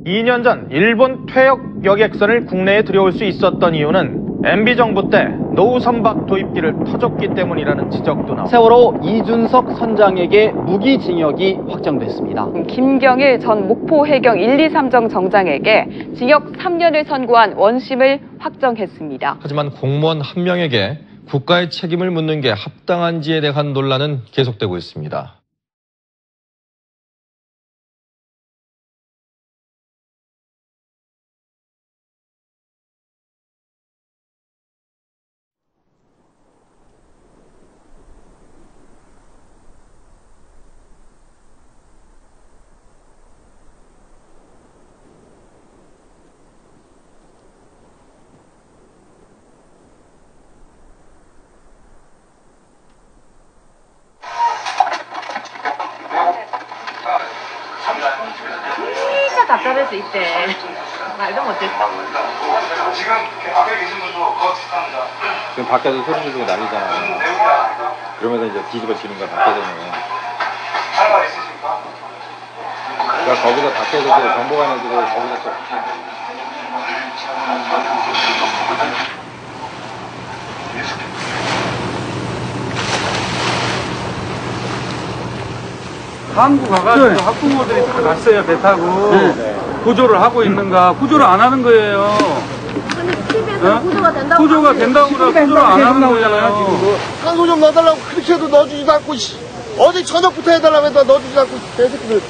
2년 전 일본 퇴역 여객선을 국내에 들여올 수 있었던 이유는 MB정부 때 노후 선박 도입기를 터줬기 때문이라는 지적도 나옵니다. 세월호 이준석 선장에게 무기징역이 확정됐습니다. 김경일 전 목포 해경 1, 2, 3정 정장에게 징역 3년을 선고한 원심을 확정했습니다. 하지만 공무원 한 명에게 국가의 책임을 묻는 게 합당한지에 대한 논란은 계속되고 있습니다. 진짜 답답해서 이때 말도 못했어. 지금 앞에 계신 분도 그거 비슷합니다. 지금 밖에서 소리 지르고 난리잖아요. 그러면서 이제 뒤집어지는 거야, 밖에 되면. 할 말 있으십니까? 그러니까 거기서 밖에서 정보관애들이 거기서 또 한국 가가지고 학부모들이 다 갔어요, 배 타고. 구조를 하고 있는가. 구조를 안 하는 거예요. TV에서 구조가 된다고. 구조가 된다고 그래. 구조를 안 하는 거잖아요. 산소 좀 넣어달라고 그렇게 해도 넣어주지도 않고, 어제 저녁부터 해달라고 해도 넣어주지도 않고, 개새끼들.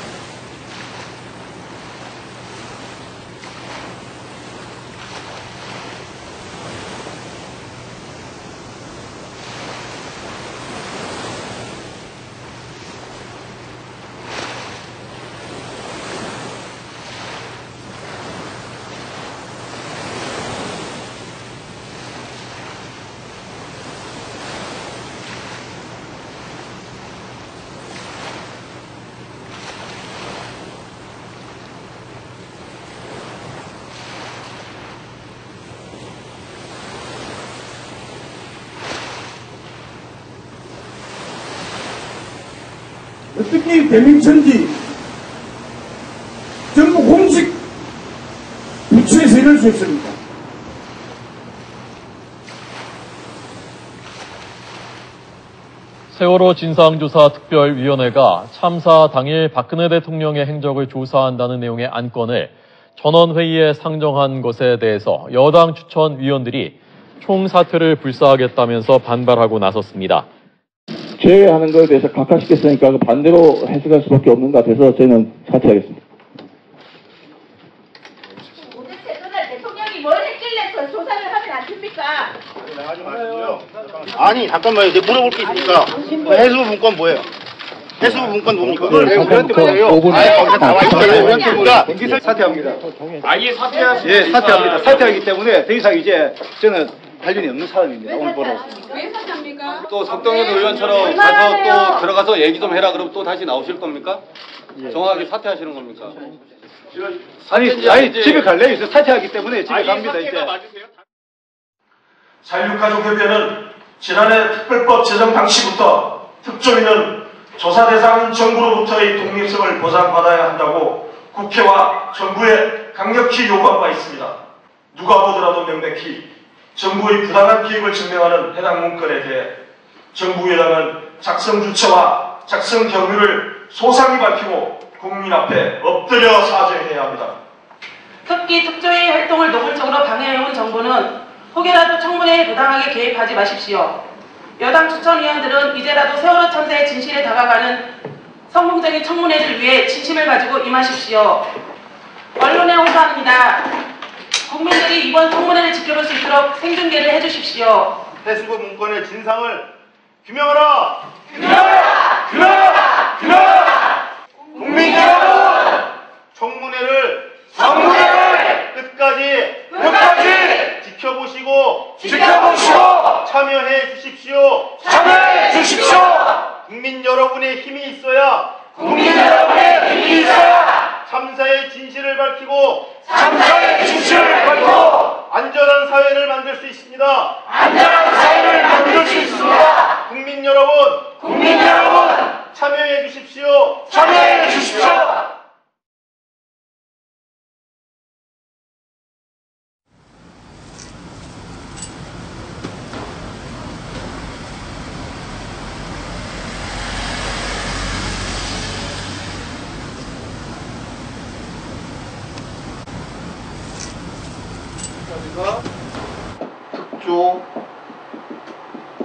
어떻게 대명천지 정부 공식 부처에서 이럴 수 있습니까? 세월호 진상조사특별위원회가 참사 당일 박근혜 대통령의 행적을 조사한다는 내용의 안건을 전원회의에 상정한 것에 대해서 여당 추천위원들이 총사퇴를 불사하겠다면서 반발하고 나섰습니다. 제외하는 것에 대해서 각하시켰으니까 반대로 해석할 수밖에 없는 것 같아서 저는 사퇴하겠습니다. 도대체 그날 대통령이 뭘 했길래 그 조사를 하면 안 됩니까? 하지 마시고요. 아니, 잠깐만요. 제가 물어볼 게 있으니까. 해수부 문건 뭐예요? 해수부 문건 뭡니까? 그걸 왜 우리한테 물어요? 거기서 나와 있어요. 우리한테 물어. 공기설 사퇴합니다. 아예 사퇴하시죠? 예, 사퇴합니다. 사퇴하기 때문에 더 이상 이제 저는 관련이 없는 사람입니다. 오늘 보러. 왜 사퇴합니까? 또 석동현 의원처럼 가서 또 들어가서 얘기 좀 해라 그러면 또 다시 나오실 겁니까? 정확하게 사퇴하시는 겁니까? 아니 집에 갈래요. 이제 사퇴하기 때문에 집에 갑니다. 이제. 사6가족협의회는 지난해 특별법 제정 당시부터 특조위는 조사 대상인 정부로부터의 독립성을 보장받아야 한다고 국회와 정부에 강력히 요구한 바 있습니다. 누가 보더라도 명백히 정부의 부당한 기획을 증명하는 해당 문건에 대해 정부 여당은 작성 주체와 작성 경위를 소상히 밝히고 국민 앞에 엎드려 사죄해야 합니다. 특히 특조위 활동을 노골적으로 방해해온 정부는 혹여라도 청문회에 부당하게 개입하지 마십시오. 여당 추천위원들은 이제라도 세월호 참사의 진실에 다가가는 성공적인 청문회를 위해 진심을 가지고 임하십시오. 언론에 호소합니다. 국민들이 이번 청문회를 지켜볼 수 있도록 생중계를 해주십시오. 해수부 문건의 진상을 규명하라! 규명하라! 규명하라! 규명하라! 국민 여러분! 청문회를 끝까지 지켜보시고 참여해 주십시오. 국민 여러분의 힘이 있어야 참사의 진실을 밝히고 안전한 사회를 만들 수 있습니다. 국민 여러분 참여해 주십시오. 특조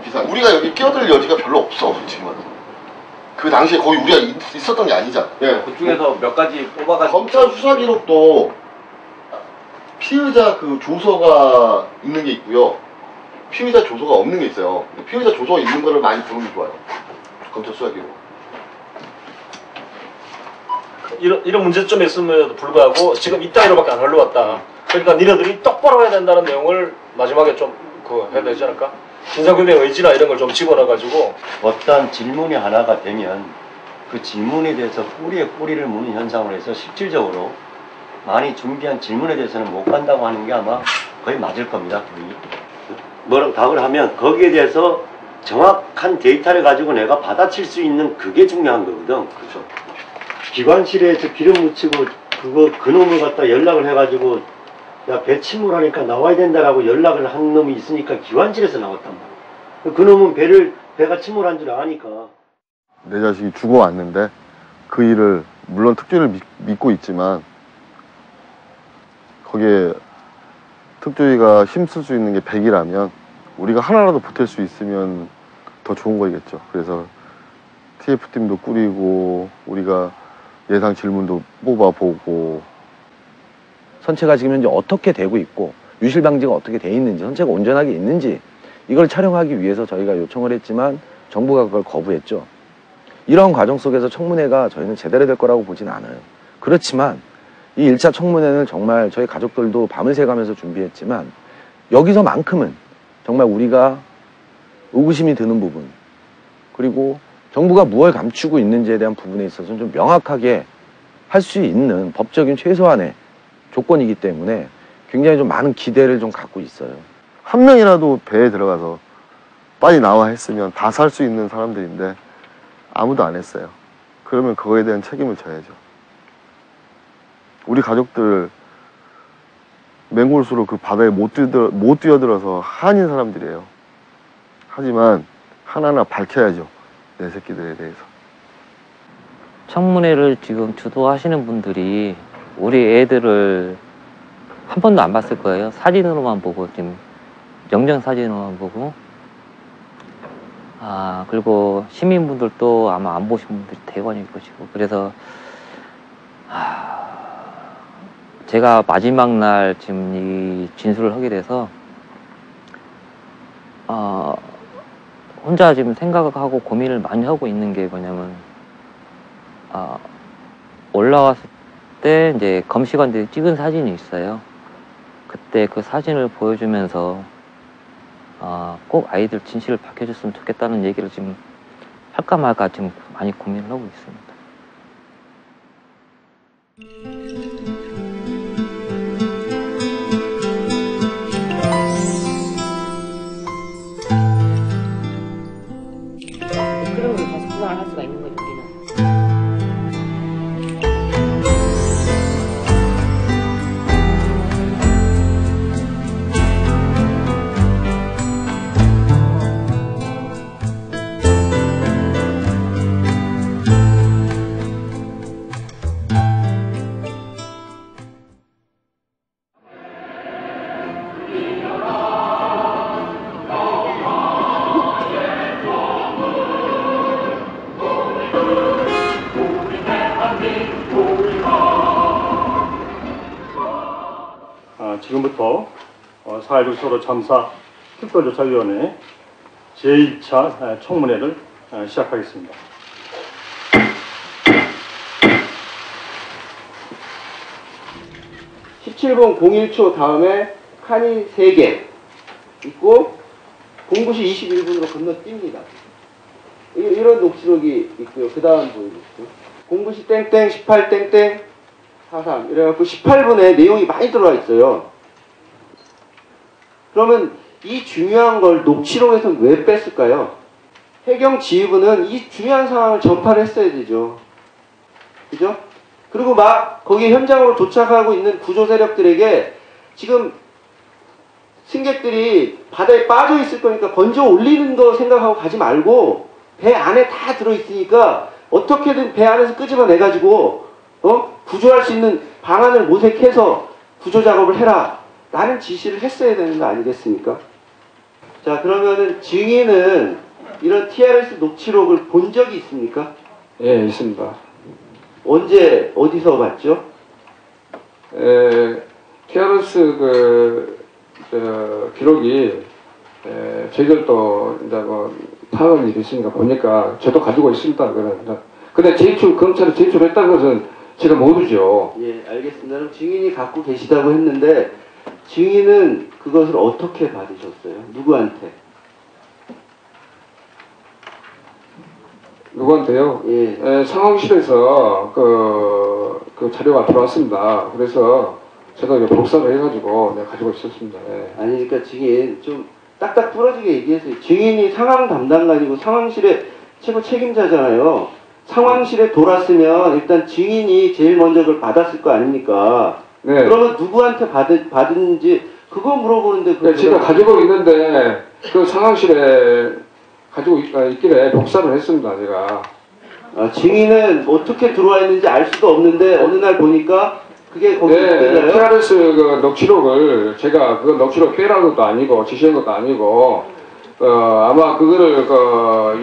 비상. 우리가 여기 끼어들 여지가 별로 없어, 솔직히 말해서. 그 당시에 거기 우리가 있었던 게 아니잖아. 예, 그 중에서 몇 가지 뽑아가지고. 검찰 수사 기록도 피의자 그 조서가 있는 게 있고요. 피의자 조서가 없는 게 있어요. 피의자 조서가 있는 거를 많이 보는 게 좋아요. 검찰 수사 기록. 이런 문제점이 있음에도 불구하고 지금 이따위로밖에 안 흘러왔다. 그러니까 니네들이 똑바로 해야 된다는 내용을 마지막에 좀 해야 되지 않을까? 진상규명 의지나 이런 걸 좀 집어넣어가지고 어떤 질문이 하나가 되면 그 질문에 대해서 뿌리에 뿌리를 무는 현상으로 해서 실질적으로 많이 준비한 질문에 대해서는 못 간다고 하는 게 아마 거의 맞을 겁니다. 뭐라고 답을 하면 거기에 대해서 정확한 데이터를 가지고 내가 받아칠 수 있는 그게 중요한 거거든. 그렇죠. 기관실에서 기름 묻히고 그놈을 갖다 연락을 해가지고 야, 배 침몰하니까 나와야 된다라고 연락을 한 놈이 있으니까 기관실에서 나왔단 말이야. 그놈은 배가 침몰한 줄 아니까. 내 자식이 죽어왔는데 그 일을 물론 특조위를 믿고 있지만 거기에 특조위가 힘쓸 수 있는 게 100이라면 우리가 하나라도 보탤 수 있으면 더 좋은 거겠죠. 그래서 TF팀도 꾸리고 우리가 예상 질문도 뽑아보고 선체가 지금 현재 어떻게 되고 있고 유실 방지가 어떻게 돼 있는지 선체가 온전하게 있는지 이걸 촬영하기 위해서 저희가 요청을 했지만 정부가 그걸 거부했죠. 이런 과정 속에서 청문회가 저희는 제대로 될 거라고 보진 않아요. 그렇지만 이 1차 청문회는 정말 저희 가족들도 밤을 새가면서 준비했지만 여기서만큼은 정말 우리가 의구심이 드는 부분 그리고 정부가 무엇을 감추고 있는지에 대한 부분에 있어서는 좀 명확하게 할 수 있는 법적인 최소한의 조건이기 때문에 굉장히 좀 많은 기대를 좀 갖고 있어요. 한 명이라도 배에 들어가서 빨리 나와 했으면 다 살 수 있는 사람들인데 아무도 안 했어요. 그러면 그거에 대한 책임을 져야죠. 우리 가족들 맹골수로 그 바다에 못 뛰어들어서 한인 사람들이에요. 하지만 하나하나 밝혀야죠. 내 새끼들에 대해서. 청문회를 지금 주도하시는 분들이 우리 애들을 한 번도 안 봤을 거예요. 사진으로만 보고 지금 영정사진으로만 보고 그리고 시민분들도 아마 안 보신 분들이 대관일 것이고 그래서 제가 마지막 날 지금 이 진술을 하게 돼서 혼자 지금 생각하고 고민을 많이 하고 있는 게 뭐냐면 올라왔을 때 이제 검시관들이 찍은 사진이 있어요. 그때 그 사진을 보여주면서 꼭 아이들 진실을 밝혀줬으면 좋겠다는 얘기를 지금 할까 말까 지금 많이 고민을 하고 있습니다. 그런 걸 계속 구상을 할 수가 있는 거죠, 우리는. 지금부터 4.16 세월호 참사 특별조사위원회 제1차 청문회를 시작하겠습니다. (17분 01초) 다음에 칸이 3개 있고 09시 21분으로 건너뜁니다. 이런 녹취록이 있고요. 그 다음 보여주시죠. 09시 땡땡 18 땡땡 43 이래갖고 18분에 내용이 많이 들어와 있어요. 그러면 이 중요한 걸 녹취록에서 왜 뺐을까요? 해경 지휘부는 이 중요한 상황을 전파를 했어야 되죠. 그죠? 그리고 막 거기 현장으로 도착하고 있는 구조 세력들에게 지금 승객들이 바다에 빠져 있을 거니까 건져 올리는 거 생각하고 가지 말고 배 안에 다 들어있으니까 어떻게든 배 안에서 끄집어내가지고 구조할 수 있는 방안을 모색해서 구조 작업을 해라. 라는 지시를 했어야 되는 거 아니겠습니까? 자, 그러면은 증인은 이런 TRS 녹취록을 본 적이 있습니까? 예, 있습니다. 언제 어디서 봤죠? TRS 기록이 저희들 또 이제 뭐 파악은 일이 있으니까 보니까 저도 가지고 있습니다. 근데 검찰에 제출했다는 것은 제가 모르죠. 예, 알겠습니다. 그럼 증인이 갖고 계시다고 했는데 증인은 그것을 어떻게 받으셨어요? 누구한테? 누구한테요? 예. 상황실에서 그 자료가 들어왔습니다. 그래서 제가 이거 복사를 해가지고 내가 가지고 있었습니다. 예. 아니, 그러니까 증인 좀 딱딱 부러지게 얘기했어요. 증인이 상황 담당관이고 상황실의 최고 책임자잖아요. 상황실에 돌았으면 일단 증인이 제일 먼저 그걸 받았을 거 아닙니까? 네. 그러면 누구한테 받은지 그거 물어보는데 네, 제가 가지고 있는데 그 상황실에 가지고 있길래 복사를 했습니다. 제가. 증인은 어떻게 들어와 있는지 알 수도 없는데 어느 날 보니까 그게 거기 있잖아요. TRS 그 녹취록을 제가 그 녹취록 빼라는 것도 아니고 지시한 것도 아니고 아마 그거를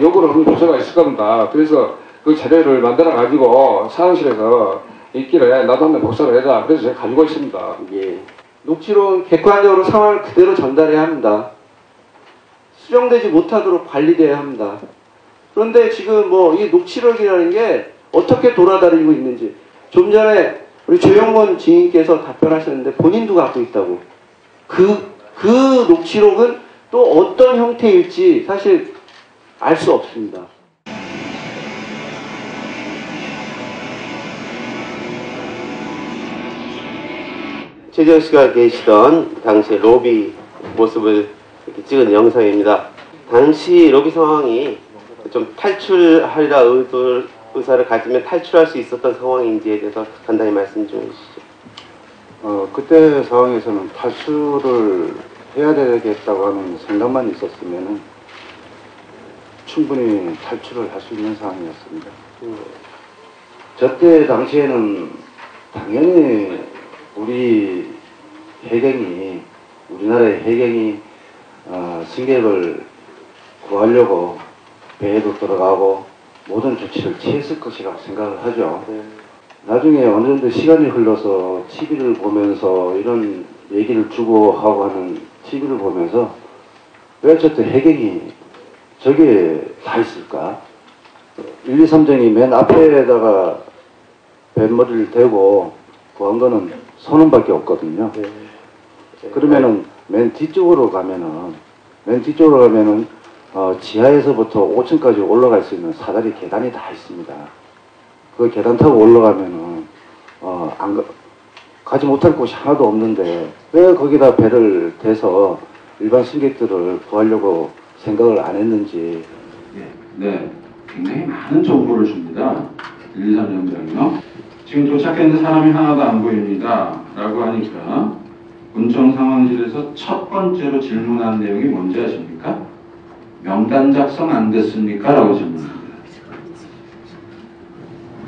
요구를 한 부서가 있을 겁니다. 그래서 그 자료를 만들어 가지고 사무실에서 있길래 나도 한번 복사를 해라. 그래서 제가 가지고 있습니다. 예. 녹취록은 객관적으로 상황을 그대로 전달해야 합니다. 수정되지 못하도록 관리돼야 합니다. 그런데 지금 뭐 이 녹취록이라는 게 어떻게 돌아다니고 있는지 좀 전에 우리 조영건 증인께서 답변하셨는데 본인도 갖고 있다고. 그 녹취록은 또 어떤 형태일지 사실 알 수 없습니다. 최재형 씨가 계시던 당시 로비 모습을 이렇게 찍은 영상입니다. 당시 로비 상황이 좀 탈출하리라 의사를 가지면 탈출할 수 있었던 상황인지에 대해서 간단히 말씀 좀 해주시죠. 그때 상황에서는 탈출을 해야 되겠다고 하는 생각만 있었으면 충분히 탈출을 할 수 있는 상황이었습니다. 저때 당시에는 당연히 우리나라의 해경이 승객을 구하려고 배에도 들어가고 모든 조치를 취했을 것이라고 생각을 하죠. 나중에 어느 정도 시간이 흘러서 TV를 보면서 이런 얘기를 주고하고 하는 TV를 보면서 왜 저때 해경이 저게 다 있을까? 1, 2, 3정이 맨 앞에다가 뱃머리를 대고 구한 거는 선원밖에 없거든요. 그러면은 맨 뒤쪽으로 가면은 지하에서부터 5층까지 올라갈 수 있는 사다리 계단이 다 있습니다. 그 계단 타고 올라가면은 가지 못할 곳이 하나도 없는데 왜 거기다 배를 대서 일반 승객들을 구하려고 생각을 안 했는지. 네, 굉장히 많은 정보를 줍니다. 1, 2, 3정장이요. 지금 도착했는데 사람이 하나도 안 보입니다. 라고 하니까 군청 상황실에서 첫 번째로 질문한 내용이 뭔지 아십니까? 명단 작성 안 됐습니까? 라고 질문합니다.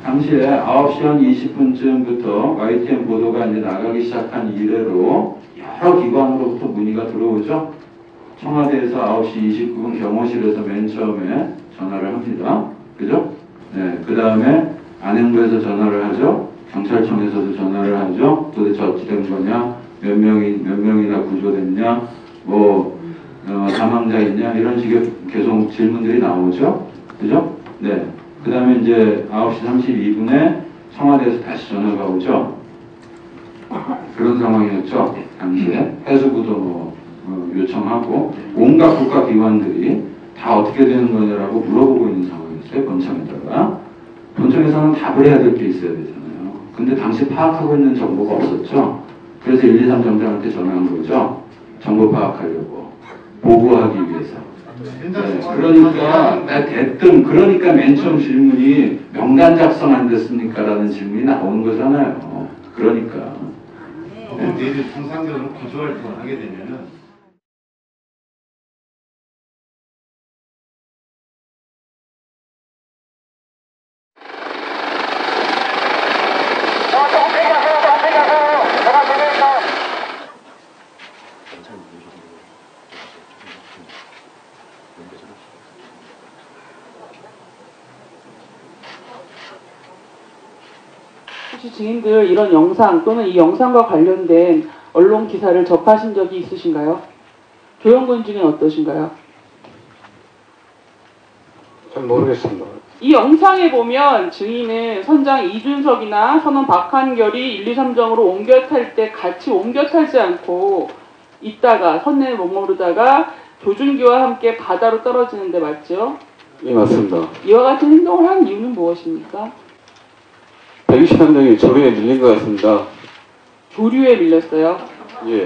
당시에 9시 한 20분쯤부터 YTN 보도가 이제 나가기 시작한 이래로 여러 기관으로부터 문의가 들어오죠. 청와대에서 9시 29분 경호실에서 맨 처음에 전화를 합니다. 그죠? 네, 그 다음에 안행부에서 전화를 하죠. 경찰청에서도 전화를 하죠. 도대체 어찌 된 거냐? 몇 명이나 구조됐냐? 사망자 있냐? 이런 식의 계속 질문들이 나오죠. 그죠? 네. 그 다음에 이제 9시 32분에 청와대에서 다시 전화가 오죠. 그런 상황이었죠. 당시에. 해수부도 요청하고 온갖 국가기관들이 다 어떻게 되는 거냐라고 물어보고 있는 상황이었어요. 본청에다가. 본청에서는 답을 해야 될 게 있어야 되잖아요. 근데 당시 파악하고 있는 정보가 없었죠. 그래서 1, 2, 3 정장한테 전화한 거죠. 정보 파악하려고. 보고하기 위해서. 네, 그러니까 맨 처음 질문이 명단 작성 안 됐습니까? 라는 질문이 나오는 거잖아요. 그러니까. 내일 통상적으로 구조활동을 하게 되면은 혹시 증인들 이런 영상 또는 이 영상과 관련된 언론 기사를 접하신 적이 있으신가요? 조영근 증인 어떠신가요? 잘 모르겠습니다. 이 영상에 보면 증인은 선장 이준석이나 선원 박한결이 1, 2, 3정으로 옮겨 탈 때 같이 옮겨 타지 않고 있다가 선내에 머무르다가 조준기와 함께 바다로 떨어지는데 맞죠? 예, 맞습니다. 이와 같은 행동을 한 이유는 무엇입니까? 123명이 조류에 밀린 것 같습니다. 조류에 밀렸어요? 예.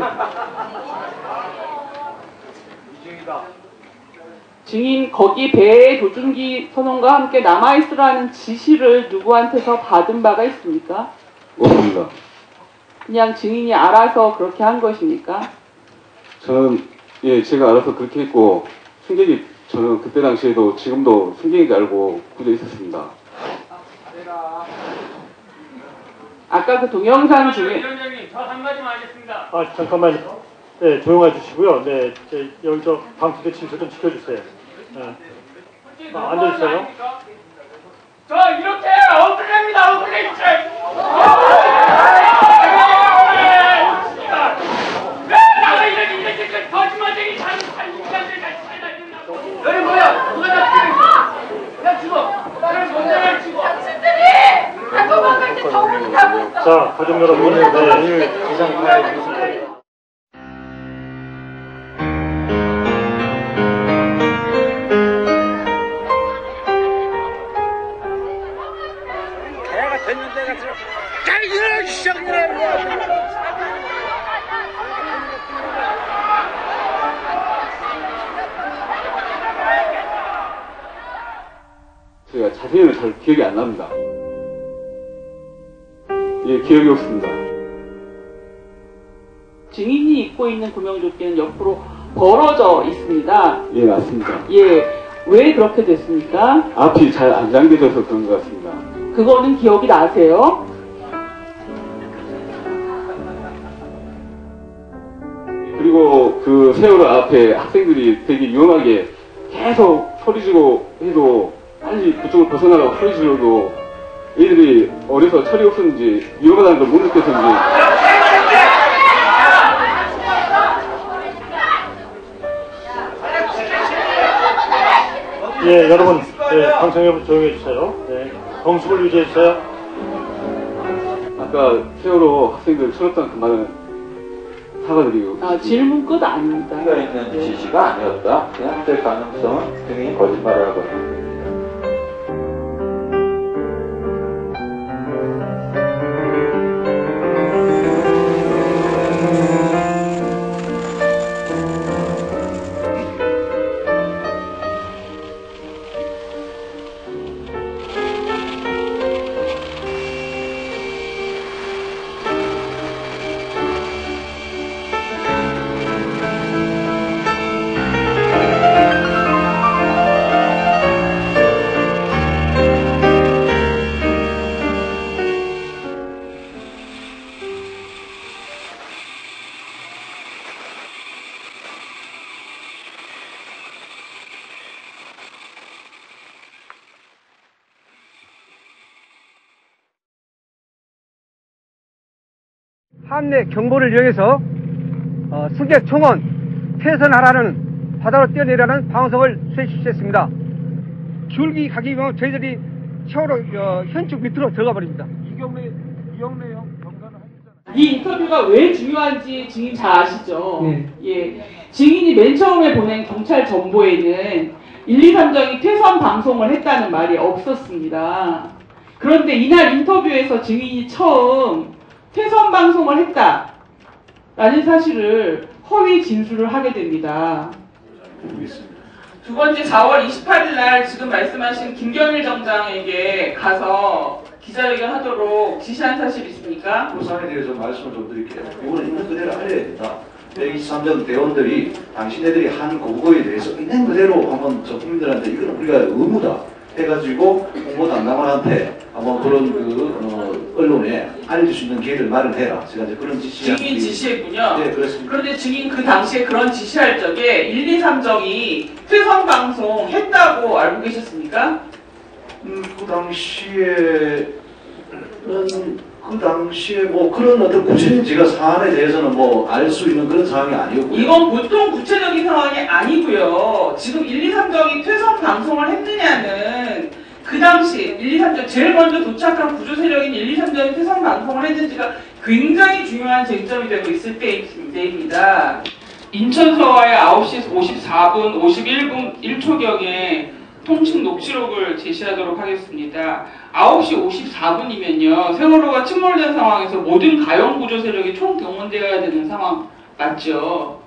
증인 거기 배에 조준기 선원과 함께 남아있으라는 지시를 누구한테서 받은 바가 있습니까? 없습니다. 그냥 증인이 알아서 그렇게 한 것입니까? 저는 예, 제가 알아서 그렇게 했고 승객이 저는 그때 당시에도 지금도 승객인 줄 알고 구조에 있었습니다. 아까 그 동영상 중에 위원장님 저 한마디만 하겠습니다. 아 잠깐만요. 네, 조용해 주시고요. 네, 여기 저 방통대 질서 좀 지켜주세요. 네. 앉아주세요. 저 이렇게 억울합니다. 억울해 진짜. 왜 나가 이렇게 거짓말쟁이 인간들 같이 살다 있는다고. 너희 뭐야? 누가 나 죽여? 나 죽어. 나를 뭔데 죽어? 당신들이 다 도망갈 때 정문이 다 못. 자, 가족 여러분, 네, 기상파의 개가 됐는 데가 들어. 이런 시작이라고. 제가 자세히는 잘 기억이 안 납니다. 예, 기억이 없습니다. 증인이 입고 있는 구명조끼는 옆으로 벌어져 있습니다. 예, 맞습니다. 예, 왜 그렇게 됐습니까? 앞이 잘 안 잠겨져서 그런 것 같습니다. 그거는 기억이 나세요? 그리고 그 세월호 앞에 학생들이 되게 위험하게 계속 소리지고 해도 빨리 그쪽을 벗어나라고 소리지르도 애들이 어려서 철이 없었는지 위험하다는 걸 못 느꼈는지 예, 여러분, 네, 방청 여러분 조용히 해주세요. 네, 정숙을 유지해주세요. 아까 세월호 학생들 철없다는 그 말은 사과드리고 아, 질문 끝 아닙니다. 시가 있는 지시가 아니었다. 그냥 될 가능성은 등이 거짓말을 하거나. 함내 경보를 이용해서 승객 총원 퇴선하라는 바다로 뛰어내라는 방송을 실시했습니다. 줄기 가기 위하면 저희들이 세월호 현축 밑으로 들어가 버립니다. 이경래 형 경사는 하셨잖아요. 이 인터뷰가 왜 중요한지 증인 잘 아시죠? 네. 예, 증인이 맨 처음에 보낸 경찰 정보에는 1, 2, 3정이 퇴선 방송을 했다는 말이 없었습니다. 그런데 이날 인터뷰에서 증인이 처음 퇴선 방송을 했다라는 사실을 허위 진술을 하게 됩니다. 두 번째 4월 28일 날 지금 말씀하신 김경일 정장에게 가서 기자회견 하도록 지시한 사실이 있습니까? 그 사안에 대해서 말씀을 좀 드릴게요. 이거는 있는 그대로 알려야 된다. 123정 대원들이 당신네들이 한 그거에 대해서 있는 그대로 한번 저 국민들한테 이건 우리가 의무다 해가지고 홍보 담당관한테 한번 그런 언론에 알릴 수 있는 기회를 마련해라. 제가 이제 그런 증인 지시했군요. 네, 그렇습니다. 그런데 증인 그 당시에 그런 지시할 적에 1, 2, 3정이 퇴선 방송 했다고 알고 계셨습니까? 그 당시에 뭐 그런 어떤 구체적인 제가 사안에 대해서는 뭐 알 수 있는 그런 상황이 아니었고요. 이건 보통 구체적인 상황이 아니고요. 지금 1, 2, 3정이 퇴선 방송을 했느냐는 그 당시 1, 2, 3정 제일 먼저 도착한 구조 세력인 1, 2, 3정이 퇴선 방송을 했는지가 굉장히 중요한 쟁점이 되고 있을 때입니다. 인천서와의 9시 54분 51분 1초경에 통신 녹취록을 제시하도록 하겠습니다. 9시 54분이면요. 세월호가 침몰된 상황에서 모든 가용 구조 세력이 총동원되어야 되는 상황 맞죠?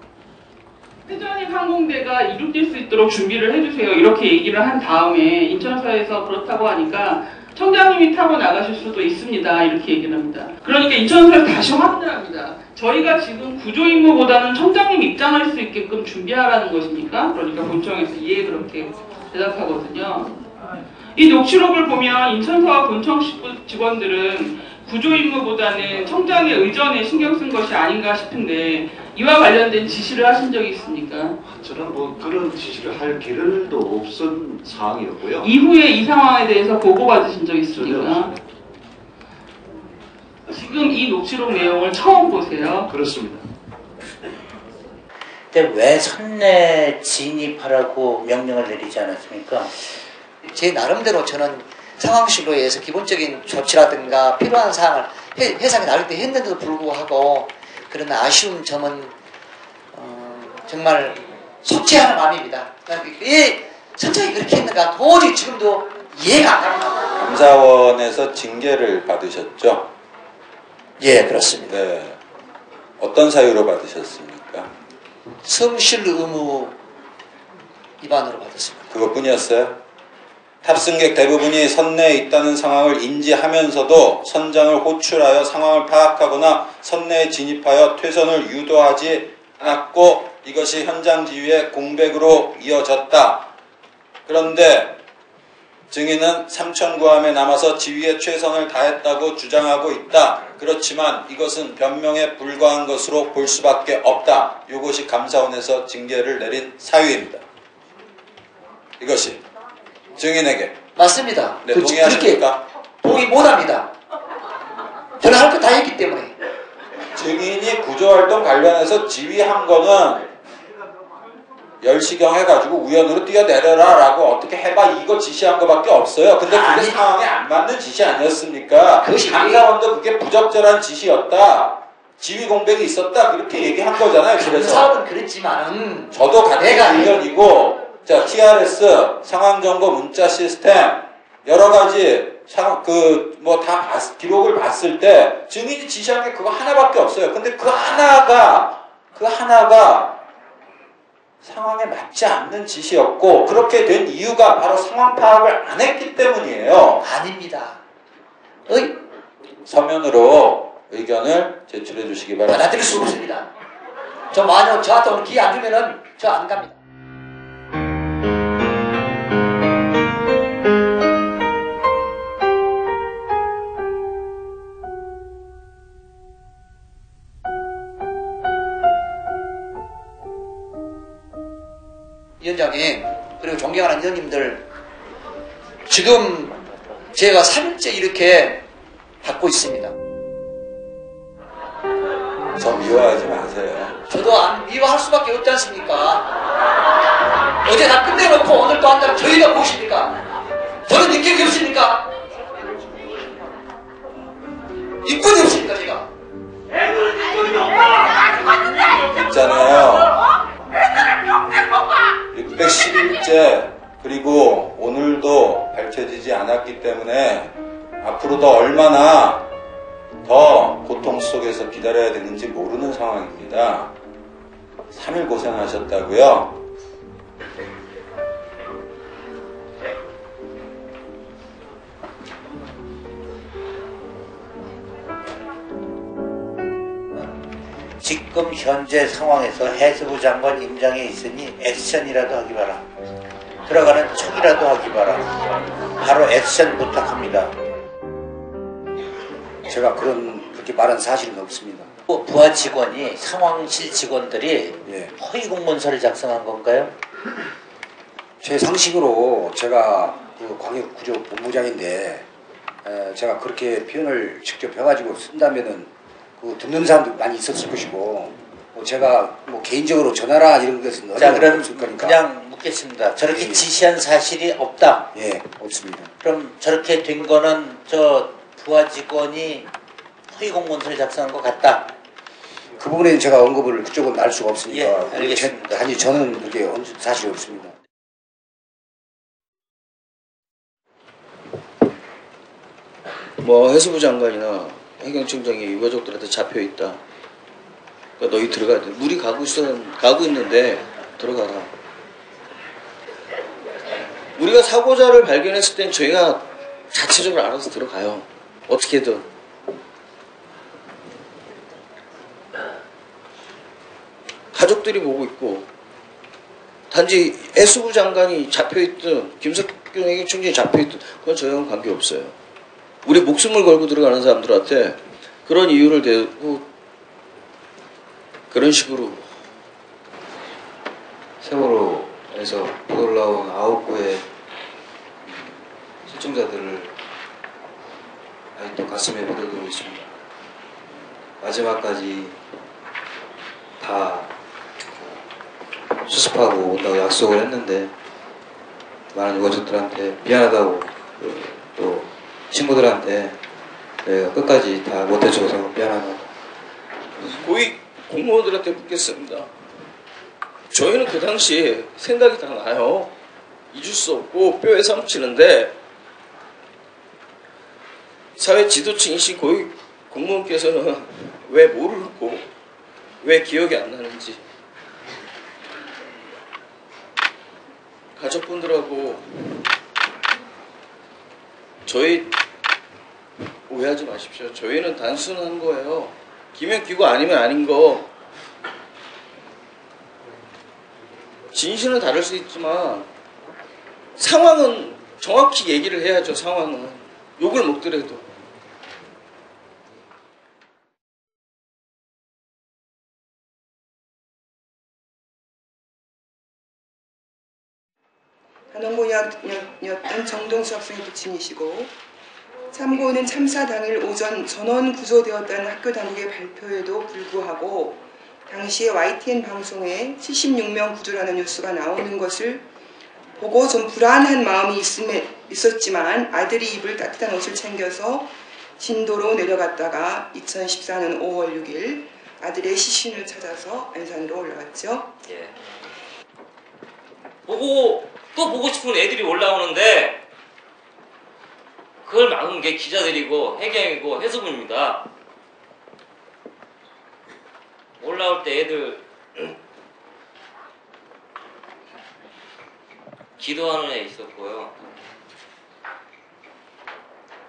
해전익 항공대가 이륙될 수 있도록 준비를 해주세요. 이렇게 얘기를 한 다음에 인천서에서 그렇다고 하니까 청장님이 타고 나가실 수도 있습니다. 이렇게 얘기를 합니다. 그러니까 인천서에서 다시 확인을 합니다. 저희가 지금 구조 임무보다는 청장님 입장할 수 있게끔 준비하라는 것입니까? 그러니까 본청에서 예 그렇게 대답하거든요. 이 녹취록을 보면 인천서와 본청 직원들은 구조 임무보다는 청장의 의전에 신경 쓴 것이 아닌가 싶은데 이와 관련된 지시를 하신 적이 있습니까? 저는 뭐 그런 지시를 할 길도 없은 상황이었고요. 이후에 이 상황에 대해서 보고받으신 적 있습니까? 지금 이 녹취록 내용을 처음 보세요. 그렇습니다. 근데 왜 선내 진입하라고 명령을 내리지 않았습니까? 제 나름대로 저는 상황실로 의해서 기본적인 조치라든가 필요한 사항을 해상에 나올 때 했는데도 불구하고 그런 아쉬운 점은 정말 속죄하는 마음입니다. 왜 선장이 그렇게 했는가 도저히 지금도 이해가 안 갑니다. 감사원에서 징계를 받으셨죠? 예, 그렇습니다. 네. 어떤 사유로 받으셨습니까? 성실 의무 위반으로 받았습니다. 그것뿐이었어요? 탑승객 대부분이 선내에 있다는 상황을 인지하면서도 선장을 호출하여 상황을 파악하거나 선내에 진입하여 퇴선을 유도하지 않았고 이것이 현장 지휘의 공백으로 이어졌다. 그런데 증인은 삼천구함에 남아서 지휘에 최선을 다했다고 주장하고 있다. 그렇지만 이것은 변명에 불과한 것으로 볼 수밖에 없다. 이것이 감사원에서 징계를 내린 사유입니다. 이것이 증인에게 맞습니다. 네, 동의하십니까? 동의 못합니다. 저는 할 거 다 했기 때문에. 증인이 구조활동 관련해서 지휘한 거는 10시경 해가지고 우연으로 뛰어내려라 라고 어떻게 해봐 이거 지시한 거밖에 없어요. 근데 그게 상황에 안 맞는 지시 아니었습니까? 감사원도 그게 부적절한 지시였다. 지휘 공백이 있었다. 그렇게 얘기한 거잖아요. 그래서 감사원은 그랬지만은 저도 같은 의견이고 자, TRS, 상황정보 문자 시스템, 여러 가지, 기록을 봤을 때, 증인이 지시한 게 그거 하나밖에 없어요. 근데 그 하나가 상황에 맞지 않는 지시였고, 그렇게 된 이유가 바로 상황 파악을 안 했기 때문이에요. 아닙니다. 서면으로 의견을 제출해 주시기 바랍니다. 받아들일 수 없습니다. 저 만약 저한테 오늘 기회 안 주면은 저 안 갑니다. 위원장님 그리고 존경하는 위원님들 지금 제가 3일째 이렇게 받고 있습니다. 저 미워하지 마세요. 저도 안 미워할 수밖에 없지 않습니까? 어제 다 끝내놓고 오늘 또 한다면 저희가 무엇입니까? 저는 인격이 없습니까? 인권이 없습니까 제가? 있잖아요. 611째 그리고 오늘도 밝혀지지 않았기 때문에 앞으로 더 얼마나 더 고통 속에서 기다려야 되는지 모르는 상황입니다. 3일 고생하셨다고요? 지금 현재 상황에서 해수부 장관 임장에 있으니 액션이라도 하기 바라. 들어가는 척이라도 하기 바라. 바로 액션 부탁합니다. 제가 그렇게 말한 사실은 없습니다. 부하 직원이 상황실 직원들이 허위 공문서를 작성한 건가요? 제 상식으로 제가 그 광역구조본부장인데 제가 그렇게 표현을 직접 해가지고 쓴다면은 그 듣는 사람도 많이 있었을 것이고 제가 뭐 개인적으로 전화라 이런 것은 자, 그럼 없을 거니까 그냥 묻겠습니다. 저렇게 지시한 사실이 없다? 예, 없습니다. 그럼 저렇게 된 거는 저 부하 직원이 허위 공문서를 작성한 것 같다? 그 부분에는 제가 언급을 그쪽은 알 수가 없으니까. 예, 알겠습니다. 단지 저는 그게 사실이 없습니다. 뭐 해수부 장관이나 해경청장이 유가족들한테 잡혀 있다. 그러니까 너희 들어가야 돼. 물이 가고 있는데 들어가라. 우리가 사고자를 발견했을 땐 저희가 자체적으로 알아서 들어가요. 어떻게든. 가족들이 보고 있고 단지 해수부 장관이 잡혀있든 김석균 해경청장이 잡혀있든 그건 저희하고는 관계없어요. 우리 목숨을 걸고 들어가는 사람들한테 그런 이유를 대고 그런 식으로 세월호에서 올라온 9구의 실종자들을 아직도 가슴에 묻어두고 있습니다. 마지막까지 다 수습하고 온다고 약속을 했는데 많은 유가족들한테 미안하다고 또 친구들한테 저희가 끝까지 다 못해줘서 미안하다고. 고위 공무원들한테 묻겠습니다. 저희는 그 당시에 생각이 다 나요. 잊을 수 없고 뼈에 삼치는데 사회 지도층이신 고위 공무원께서는 왜 모르고 왜 기억이 안 나는지 가족분들하고 저희 오해하지 마십시오. 저희는 단순한 거예요. 기면 기고 아니면 아닌 거. 진실은 다를 수 있지만 상황은 정확히 얘기를 해야죠. 상황은 욕을 먹더라도. 단원고였던 정동수 학생의 부친이시고 참고는 참사 당일 오전 전원 구조되었다는 학교 당국의 발표에도 불구하고 당시에 YTN 방송에 76명 구조라는 뉴스가 나오는 것을 보고 좀 불안한 마음이 있었지만 아들이 입을 따뜻한 옷을 챙겨서 진도로 내려갔다가 2014년 5월 6일 아들의 시신을 찾아서 안산으로 올라갔죠. 예. 또 보고 싶은 애들이 올라오는데 그걸 막은 게 기자들이고 해경이고 해수부입니다. 올라올 때 애들 기도하는 애 있었고요.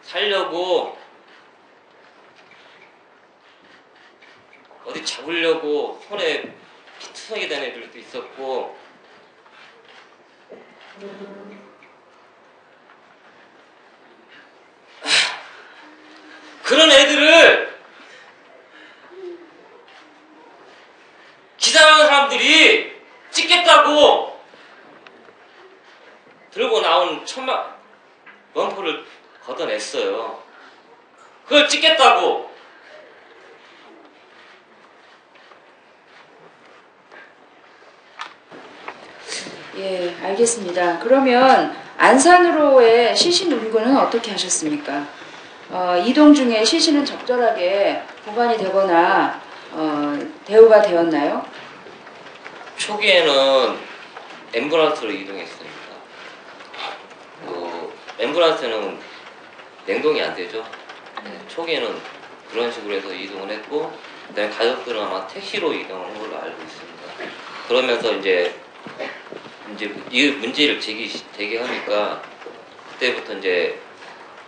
살려고 어디 잡으려고 손에 피투성이 된 애들도 있었고 그런 애들을 기자라는 사람들이 찍겠다고 들고 나온 천막 원포를 걷어냈어요. 그걸 찍겠다고. 예, 알겠습니다. 그러면 안산으로의 시신 운구는 어떻게 하셨습니까? 이동 중에 시신은 적절하게 보관이 되거나 대우가 되었나요? 초기에는 앰뷸런스로 이동했습니다. 앰뷸런스는 냉동이 안 되죠. 초기에는 그런 식으로 해서 이동을 했고, 그다음에 가족들은 아마 택시로 이동한 걸로 알고 있습니다. 그러면서 이제 이 문제를 제기하니까 그때부터 이제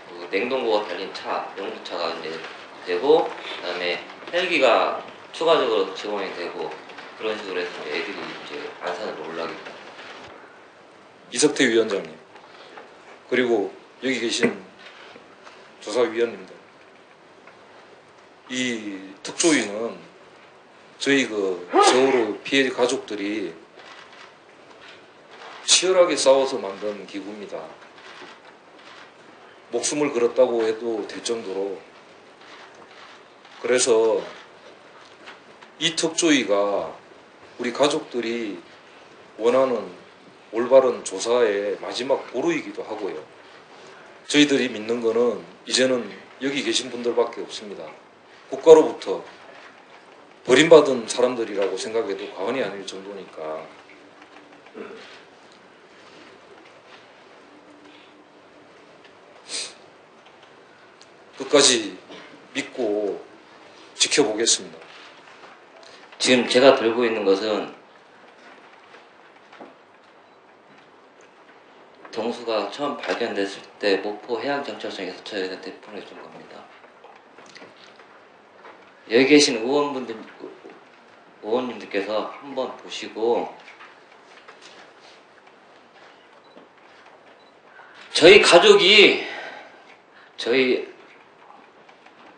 그 냉동고가 달린 차, 용두차가 이제 되고, 그다음에 헬기가 추가적으로 지원이 되고 그런 식으로 해서 애들이 이제 안산으로 올라가게 됩니다. 이석태 위원장님, 그리고 여기 계신 조사위원님들, 이 특조위는 저희 그 세월호 피해 가족들이 치열하게 싸워서 만든 기구입니다. 목숨을 걸었다고 해도 될 정도로. 그래서 이 특조위가 우리 가족들이 원하는 올바른 조사의 마지막 보루이기도 하고요. 저희들이 믿는 거는 이제는 여기 계신 분들밖에 없습니다. 국가로부터 버림받은 사람들이라고 생각해도 과언이 아닐 정도니까. 끝까지 믿고 지켜보겠습니다. 지금 제가 들고 있는 것은 동수가 처음 발견됐을 때 목포 해양정찰청에서 저희한테 보내준 겁니다. 여기 계신 의원님들께서 한번 보시고 저희 가족이 저희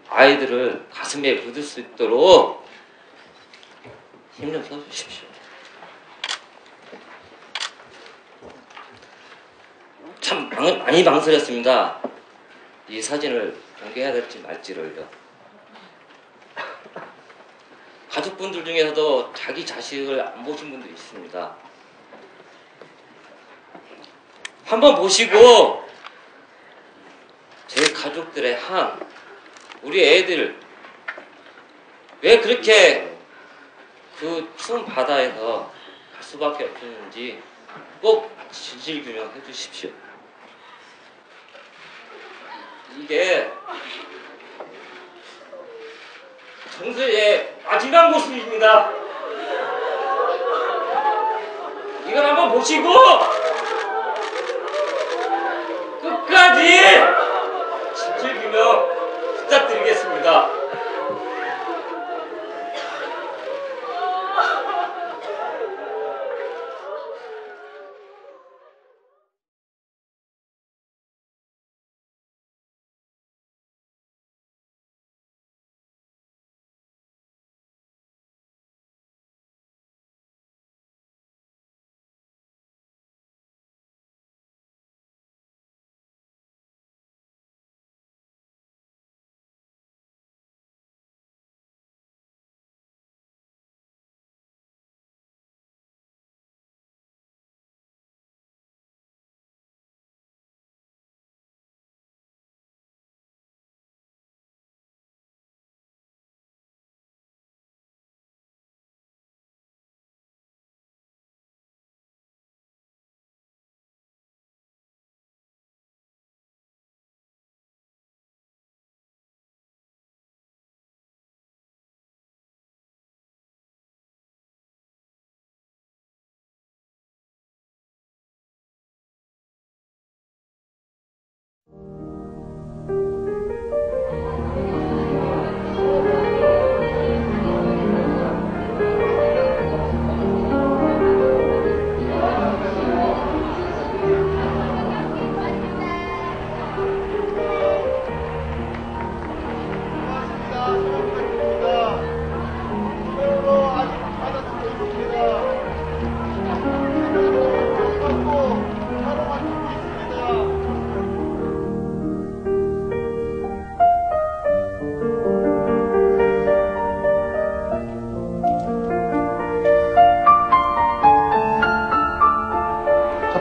아이들을 가슴에 묻을 수 있도록 힘 좀 써주십시오. 참 많이 망설였습니다. 이 사진을 공개해야 될지 말지를요. 가족분들 중에서도 자기 자식을 안 보신 분들이 있습니다. 한번 보시고 제 가족들의 우리 애들 왜 그렇게 그 추운 바다에서 갈 수밖에 없었는지 꼭 진실 규명해 주십시오. 이게 정수의 마지막 모습입니다. 이걸 한번 보시고 끝까지 진실 규명 부탁드리겠습니다.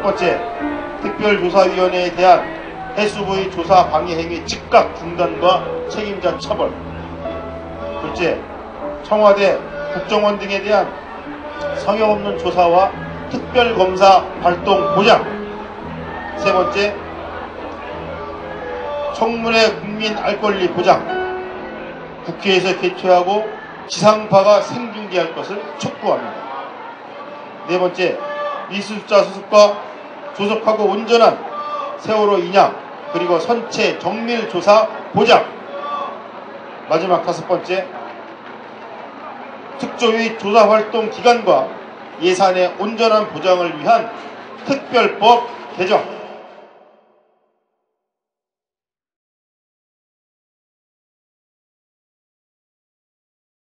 번째, 특별조사위원회에 대한 해수부의 조사 방해 행위 즉각 중단과 책임자 처벌. 둘째, 청와대, 국정원 등에 대한 성역 없는 조사와 특별검사 활동 보장. 세 번째, 청문회 국민 알 권리 보장. 국회에서 개최하고 지상파가 생중계할 것을 촉구합니다. 네 번째, 미수습자 수습과 조속하고 온전한 세월호 인양 그리고 선체 정밀 조사 보장. 마지막 다섯 번째, 특조위 조사활동 기간과 예산의 온전한 보장을 위한 특별법 개정.